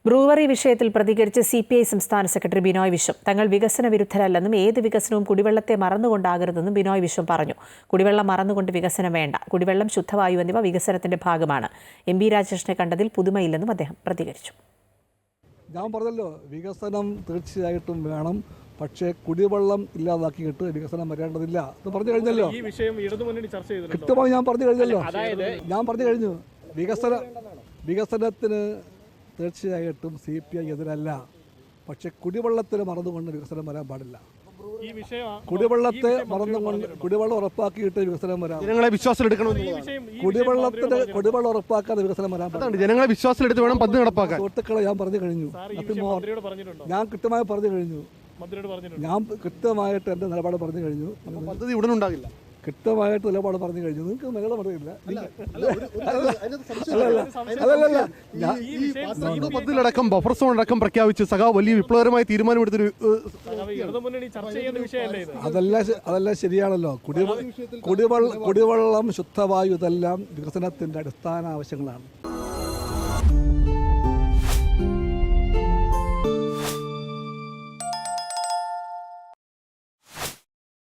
Brewery വിഷയത്തിൽ പ്രതികരിച്ച് CPI സംസ്ഥാന സെക്രട്ടറി ബിനോയ് വിശ്വം തങ്ങൾ വികസന വിരുദ്ധരല്ലെന്നും ഏത് വികസനവും കുടിവെള്ളത്തെ മറന്നുകൊണ്ടാകരുതെന്നും ബിനോയ് വിശ്വം പറഞ്ഞു. കുടിവെള്ളം മറന്നുകൊണ്ട് വികസനം വേണ്ട. കുടിവെള്ളം, ശുദ്ധവായു എന്നിവ വികസനത്തിന്റെ ഭാഗമാണ്. MP രാജേഷിനെ കണ്ടതിൽ പുതുമയില്ലെന്നും അദ്ദേഹം പ്രതികരിച്ചു. ഞാൻ പറഞ്ഞല്ലോ, വികസനം തീർച്ചയായിട്ടും വേണം, പക്ഷേ കുടിവെള്ളം ഇല്ലാതാക്കിയിട്ട് വികസനം വരേണ്ടതില്ല എന്ന് പറഞ്ഞു കഴിഞ്ഞല്ലോ. കൃത്യമായി ഞാൻ പറഞ്ഞു കഴിഞ്ഞു. വികസനത്തിന് തീർച്ചയായിട്ടും CPI എതിരല്ല, പക്ഷെ കുടിവെള്ളത്തിന് മറന്നുകൊണ്ട് വികസനം വരാൻ പാടില്ല. കുടിവെള്ളത്തെ മറന്നുകൊണ്ട് കുടിവെള്ളം ഉറപ്പാക്കിയിട്ട് വികസനം വരാം. ജനങ്ങളെ വിശ്വാസത്തിലെടുക്കണം. കുടിവെള്ളം ഉറപ്പാക്കാതെ വികസനം വരാൻ പാടില്ല. ജനങ്ങളെ വിശ്വാസത്തിലെടുത്ത് വേണം പദ്ധതി നടപ്പാക്കാൻ. സുഹൃത്തുക്കളെ, ഞാൻ പറഞ്ഞു കഴിഞ്ഞു. ഞാൻ കൃത്യമായി പറഞ്ഞു കഴിഞ്ഞു. ഞാൻ കൃത്യമായിട്ട് എൻ്റെ നിലപാട് പറഞ്ഞു കഴിഞ്ഞു. പദ്ധതി ഉടൻ ഉണ്ടാകില്ല. കൃത്യമായിട്ട് നിലപാട് പറഞ്ഞു കഴിഞ്ഞു. നിങ്ങൾക്ക് നിലപാട് പറഞ്ഞില്ല. പദ്ധതിയിലടക്കം ബഫർ സോൺ അടക്കം പ്രഖ്യാപിച്ച് സഖാവ് വലിയ വിപ്ലവകരമായ തീരുമാനമെടുത്തൊരു അതെല്ലാം ശരിയാണല്ലോ. കുടിവെള്ളം, ശുദ്ധവായു, ഇതെല്ലാം വികസനത്തിന്റെ അടിസ്ഥാന ആവശ്യങ്ങളാണ്.